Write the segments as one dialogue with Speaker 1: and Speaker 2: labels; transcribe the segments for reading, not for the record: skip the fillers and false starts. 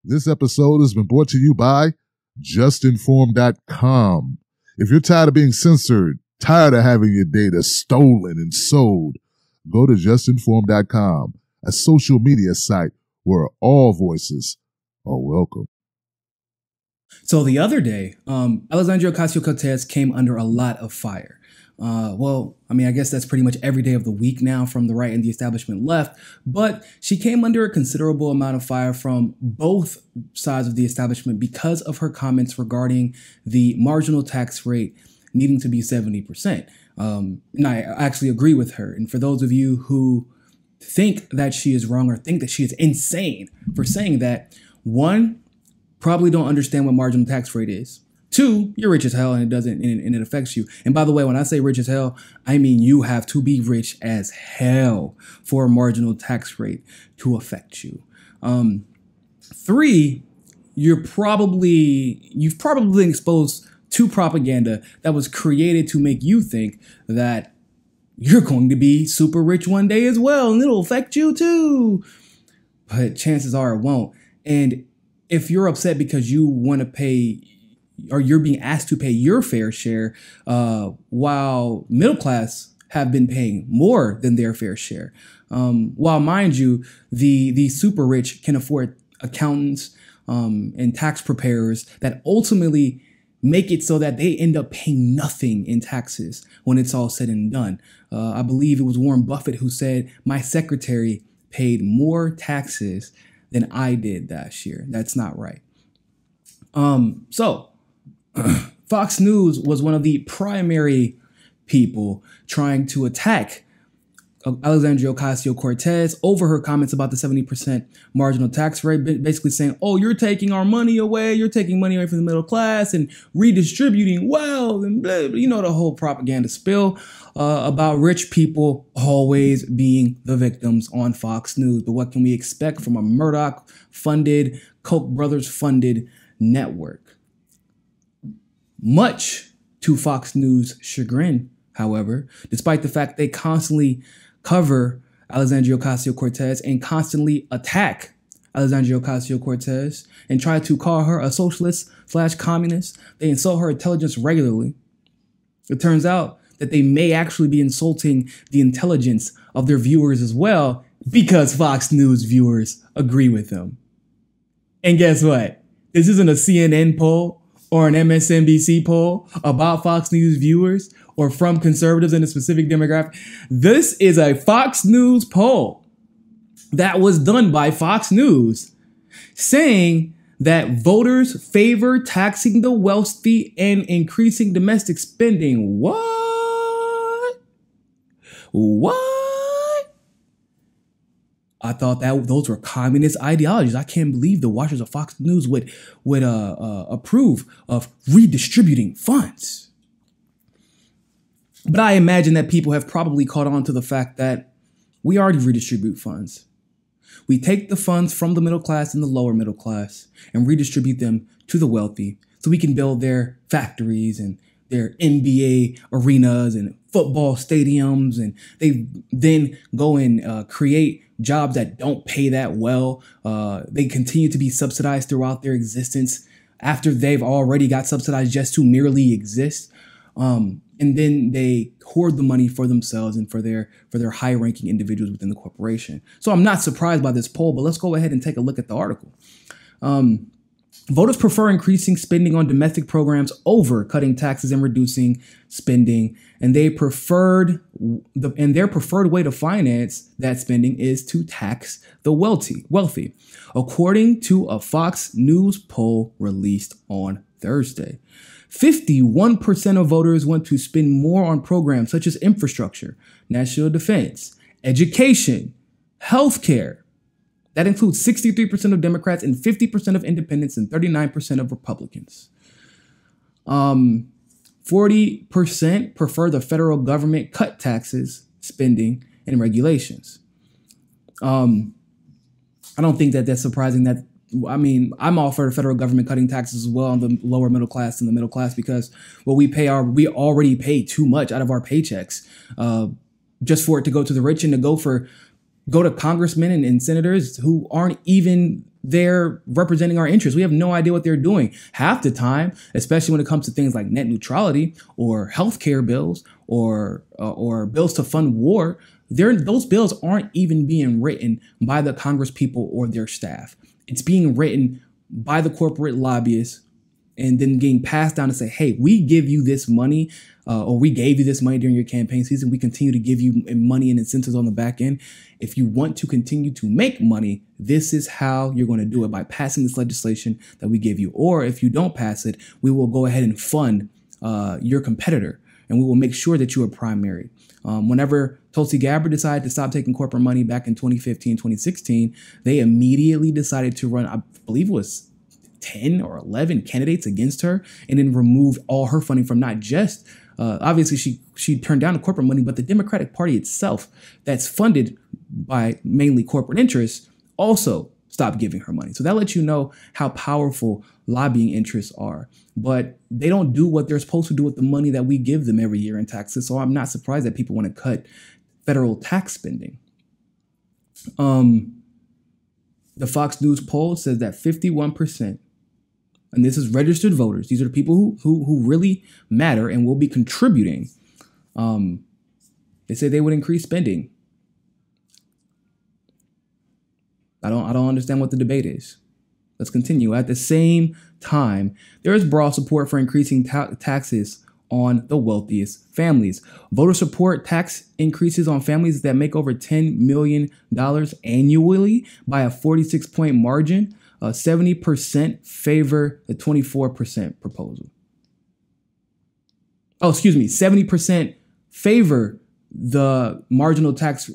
Speaker 1: This episode has been brought to you by JustNForm.com. If you're tired of being censored, tired of having your data stolen and sold, go to JustNForm.com, a social media site where all voices are welcome.
Speaker 2: So the other day, Alexandria Ocasio-Cortez came under a lot of fire. I guess that's pretty much every day of the week now from the right and the establishment left, but she came under a considerable amount of fire from both sides of the establishment because of her comments regarding the marginal tax rate needing to be 70%. And I actually agree with her. And for those of you who think that she is wrong or think that she is insane for saying that, one, probably don't understand what marginal tax rate is. Two, you're rich as hell and it affects you. And by the way, when I say rich as hell, I mean you have to be rich as hell for a marginal tax rate to affect you. Three, you've probably been exposed to propaganda that was created to make you think that you're going to be super rich one day as well, and it'll affect you too. But chances are it won't. And if you're upset because you want to pay, or you're being asked to pay your fair share, while middle class have been paying more than their fair share. While mind you, the super rich can afford accountants and tax preparers that ultimately make it so that they end up paying nothing in taxes when it's all said and done. I believe it was Warren Buffett who said, "My secretary paid more taxes than I did last year." That's not right. So Fox News was one of the primary people trying to attack Alexandria Ocasio-Cortez over her comments about the 70% marginal tax rate, basically saying, "Oh, you're taking our money away. You're taking money away from the middle class and redistributing wealth," and blah, blah, the whole propaganda spill about rich people always being the victims on Fox News. But what can we expect from a Murdoch-funded, Koch brothers-funded network? Much to Fox News' chagrin, however, despite the fact they constantly cover Alexandria Ocasio-Cortez and constantly attack Alexandria Ocasio-Cortez and try to call her a socialist/communist, they insult her intelligence regularly. It turns out that they may actually be insulting the intelligence of their viewers as well because Fox News viewers agree with them. And guess what? This isn't a CNN poll or an MSNBC poll about Fox News viewers or from conservatives in a specific demographic. This is a Fox News poll that was done by Fox News saying that voters favor taxing the wealthy and increasing domestic spending. What? I thought that those were communist ideologies. I can't believe the watchers of Fox News would approve of redistributing funds. But I imagine that people have probably caught on to the fact that we already redistribute funds. We take the funds from the middle class and the lower middle class and redistribute them to the wealthy so we can build their factories and their NBA arenas and football stadiums, and they then go and create jobs that don't pay that well. They continue to be subsidized throughout their existence after they've already got subsidized just to merely exist. And then they hoard the money for themselves and for their high-ranking individuals within the corporation. So I'm not surprised by this poll, but let's go ahead and take a look at the article. Voters prefer increasing spending on domestic programs over cutting taxes and reducing spending, and their preferred way to finance that spending is to tax the wealthy, according to a Fox News poll released on Thursday. 51% of voters want to spend more on programs such as infrastructure, national defense, education, healthcare. That includes 63% of Democrats and 50% of independents and 39% of Republicans. 40% prefer the federal government cut taxes, spending, and regulations. I don't think that that's surprising. I'm all for the federal government cutting taxes as well on the lower middle class and the middle class because what we already pay too much out of our paychecks just for it to go to the rich and to go for go to congressmen and senators who aren't even there representing our interests. We have no idea what they're doing half the time, especially when it comes to things like net neutrality or healthcare bills or bills to fund war. Those bills aren't even being written by the Congress people or their staff. It's being written by the corporate lobbyists and then getting passed down to say, hey, we give you this money or we gave you this money during your campaign season. We continue to give you money and incentives on the back end. If you want to continue to make money, this is how you're going to do it, by passing this legislation that we give you. Or if you don't pass it, we will go ahead and fund your competitor, and we will make sure that you are primary. Whenever Tulsi Gabbard decided to stop taking corporate money back in 2015, 2016, they immediately decided to run, I believe it was 10 or 11 candidates against her, and then removed all her funding from not just, obviously she turned down the corporate money, but the Democratic Party itself that's funded by mainly corporate interests also stopped giving her money. So that lets you know how powerful lobbying interests are. But they don't do what they're supposed to do with the money that we give them every year in taxes. So I'm not surprised that people want to cut federal tax spending. The Fox News poll says that 51%, and this is registered voters, these are the people who really matter and will be contributing. They say they would increase spending. I don't understand what the debate is. Let's continue. At the same time, there is broad support for increasing taxes on the wealthiest families. Voters support tax increases on families that make over $10 million annually by a 46-point margin. 70% favor the 24% proposal. 70% favor the marginal tax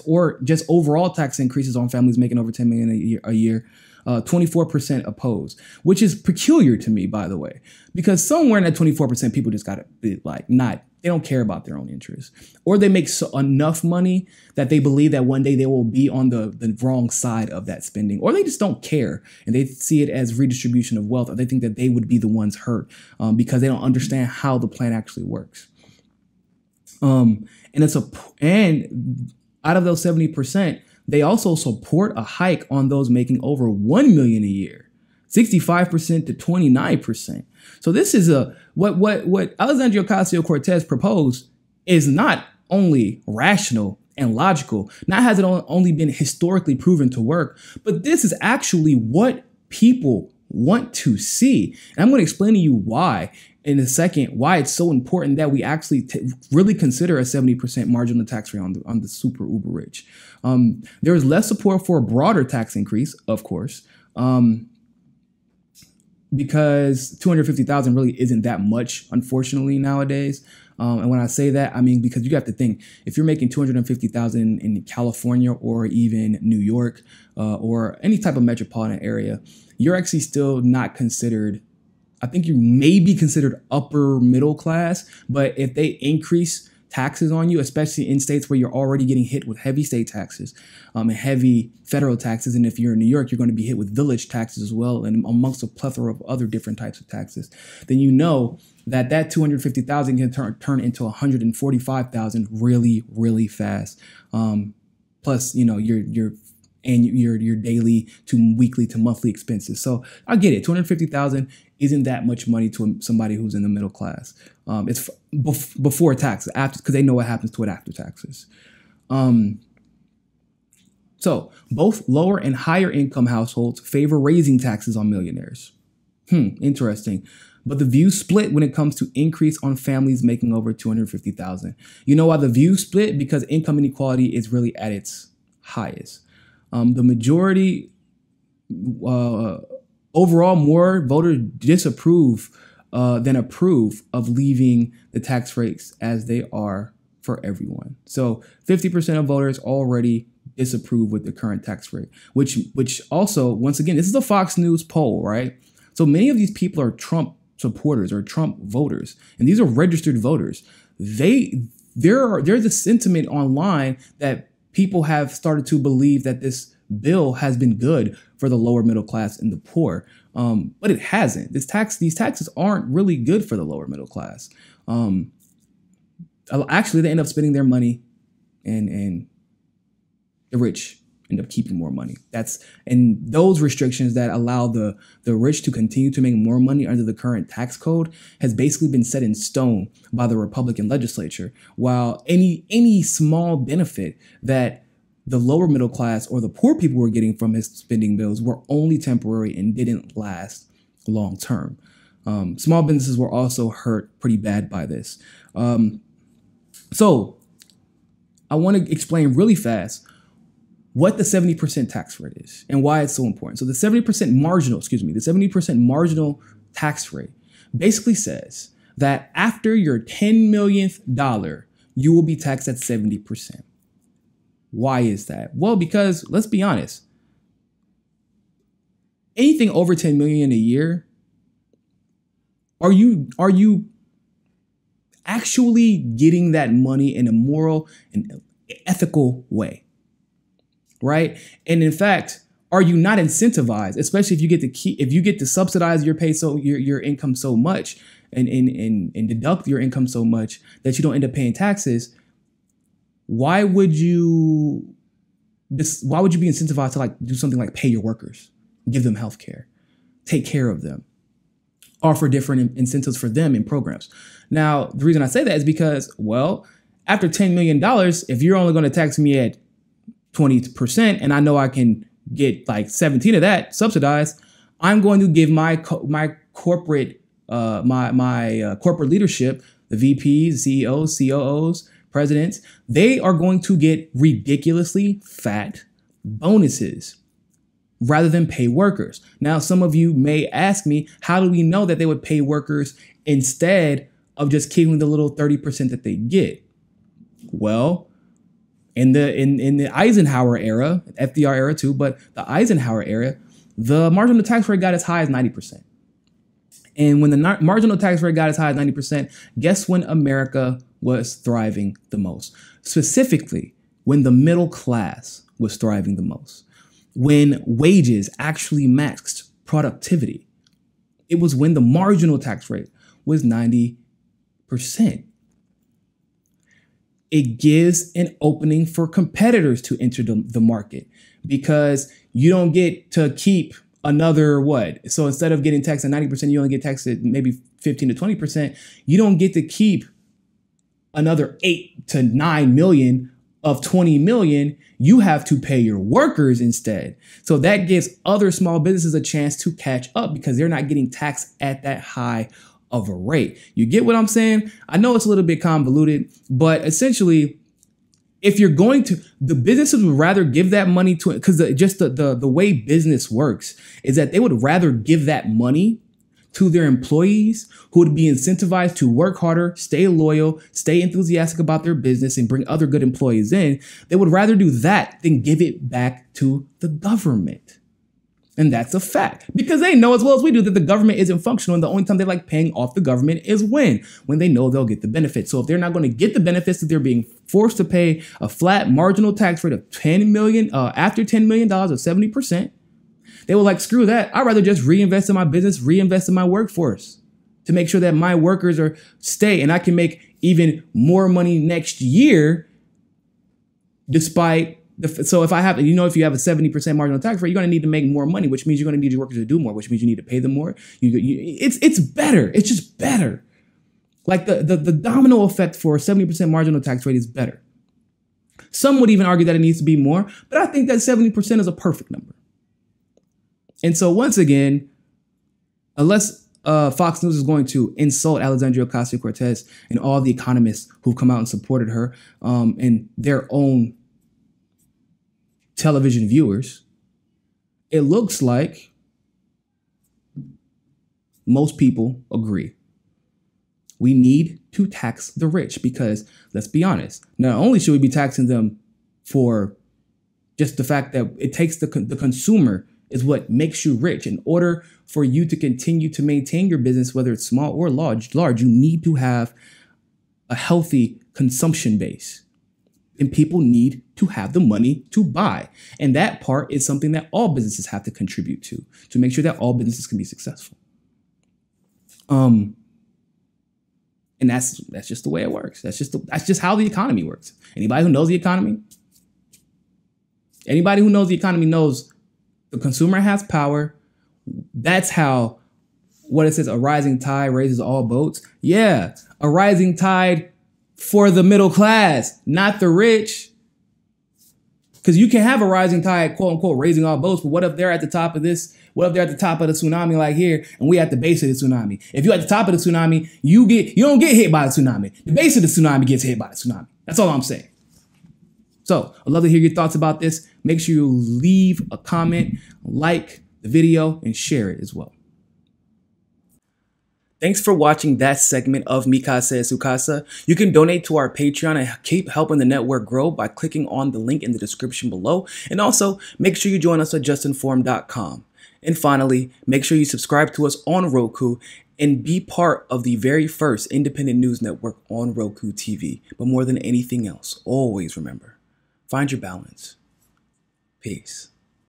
Speaker 2: or just overall tax increases on families making over $10 million a year. 24% oppose, which is peculiar to me, by the way, because somewhere in that 24%, people just got to be like, they don't care about their own interests, or they make enough money that they believe that one day they will be on the wrong side of that spending, or they just don't care and they see it as redistribution of wealth, or they think that they would be the ones hurt because they don't understand how the plan actually works. And out of those 70%, they also support a hike on those making over $1 million a year, 65% to 29%. So this is what Alexandria Ocasio-Cortez proposed is not only rational and logical, not has it only been historically proven to work, but this is actually what people want to see. And I'm going to explain to you why in a second, why it's so important that we actually really consider a 70% marginal tax rate on the super uber rich. There is less support for a broader tax increase, of course, because $250,000 really isn't that much, unfortunately, nowadays. And when I say that, I mean, because you have to think, if you're making $250,000 in California or even New York or any type of metropolitan area, you're actually still not considered. I think you may be considered upper middle class, but if they increase taxes on you, especially in states where you're already getting hit with heavy state taxes and heavy federal taxes, and if you're in New York, you're going to be hit with village taxes as well, and amongst a plethora of other different types of taxes, then you know that $250,000 can turn into $145,000 really, really fast. Plus, your daily to weekly to monthly expenses. So I get it. $250,000 isn't that much money to somebody who's in the middle class. It's before taxes, after, because they know what happens to it after taxes. So both lower and higher income households favor raising taxes on millionaires. Interesting. But the views split when it comes to increase on families making over $250,000. You know why the views split? Because income inequality is really at its highest. The majority, overall, more voters disapprove than approve of leaving the tax rates as they are for everyone. So 50% of voters already disapprove with the current tax rate, which also, once again, this is a Fox News poll, right? So many of these people are Trump supporters or Trump voters, and these are registered voters. There's a sentiment online that people have started to believe that this bill has been good for the lower middle class and the poor, but it hasn't. These taxes aren't really good for the lower middle class. Actually, they end up spending their money and the rich end up keeping more money. And those restrictions that allow the rich to continue to make more money under the current tax code has basically been set in stone by the Republican legislature, while any small benefit that the lower middle class or the poor people were getting from his spending bills were only temporary and didn't last long term. Small businesses were also hurt pretty bad by this. So I want to explain really fast what the 70% tax rate is and why it's so important. So the 70% marginal tax rate basically says that after your 10 millionth dollar, you will be taxed at 70%. Why is that? Well, because let's be honest, anything over 10 million a year, are you actually getting that money in a moral and ethical way? Right? And in fact, are you not incentivized, especially if you get to subsidize your income so much and deduct your income so much that you don't end up paying taxes? Why would you be incentivized to like do something like pay your workers, give them health care, take care of them, offer different incentives for them in programs? Now, the reason I say that is because, well, after $10 million, if you're only going to tax me at 20% and I know I can get like 17 of that subsidized, I'm going to give my corporate corporate leadership, the VPs, CEOs, COOs, presidents, they are going to get ridiculously fat bonuses rather than pay workers. Now, some of you may ask me, how do we know that they would pay workers instead of just keeping the little 30% that they get? Well, in the Eisenhower era, FDR era too, but the Eisenhower era, the marginal tax rate got as high as 90%. And when the marginal tax rate got as high as 90%, guess when America was thriving the most? Specifically, when the middle class was thriving the most. When wages actually matched productivity. It was when the marginal tax rate was 90%. It gives an opening for competitors to enter the market because you don't get to keep another what? So instead of getting taxed at 90%, you only get taxed at maybe 15 to 20%. You don't get to keep another 8 to 9 million of 20 million. You have to pay your workers instead. So that gives other small businesses a chance to catch up because they're not getting taxed at that high of a rate. You get what I'm saying? I know it's a little bit convoluted, but essentially, if you're going to, the businesses would rather give that money to, because the way business works is that they would rather give that money to their employees who would be incentivized to work harder, stay loyal, stay enthusiastic about their business, and bring other good employees in. They would rather do that than give it back to the government. And that's a fact because they know as well as we do that the government isn't functional. And the only time they like paying off the government is when they know they'll get the benefits. So if they're not going to get the benefits that they're being forced to pay a flat marginal tax rate of 10 million, after $10 million of 70%, they were like, screw that. I'd rather just reinvest in my business, reinvest in my workforce to make sure that my workers stay and I can make even more money next year despite so if I have, if you have a 70% marginal tax rate, you're going to need to make more money, which means you're going to need your workers to do more, which means you need to pay them more. It's better. It's just better. Like the domino effect for a 70% marginal tax rate is better. Some would even argue that it needs to be more, but I think that 70% is a perfect number. And so once again, unless Fox News is going to insult Alexandria Ocasio-Cortez and all the economists who've come out and supported her and their own television viewers, it looks like most people agree. We need to tax the rich because, let's be honest, not only should we be taxing them for just the fact that it takes the consumer is what makes you rich. In order for you to continue to maintain your business, whether it's small or large, you need to have a healthy consumption base. And people need to have the money to buy. And that part is something that all businesses have to contribute to make sure that all businesses can be successful. And that's just the way it works. That's just how the economy works. Anybody who knows the economy, Anybody who knows the economy knows the consumer has power. That's how, what it says, a rising tide raises all boats. Yeah, a rising tide for the middle class, not the rich. Because you can have a rising tide, quote unquote, raising all boats, but what if they're at the top of this? What if they're at the top of the tsunami like here, and we at the base of the tsunami? If you're at the top of the tsunami, you don't get hit by the tsunami. The base of the tsunami gets hit by the tsunami. That's all I'm saying. So I'd love to hear your thoughts about this. Make sure you leave a comment, like the video, and share it as well. Thanks for watching that segment of Mi Casa es Su Casa. You can donate to our Patreon and keep helping the network grow by clicking on the link in the description below. And also, make sure you join us at JustNForm.com. And finally, make sure you subscribe to us on Roku and be part of the very first independent news network on Roku TV. But more than anything else, always remember, find your balance. Peace.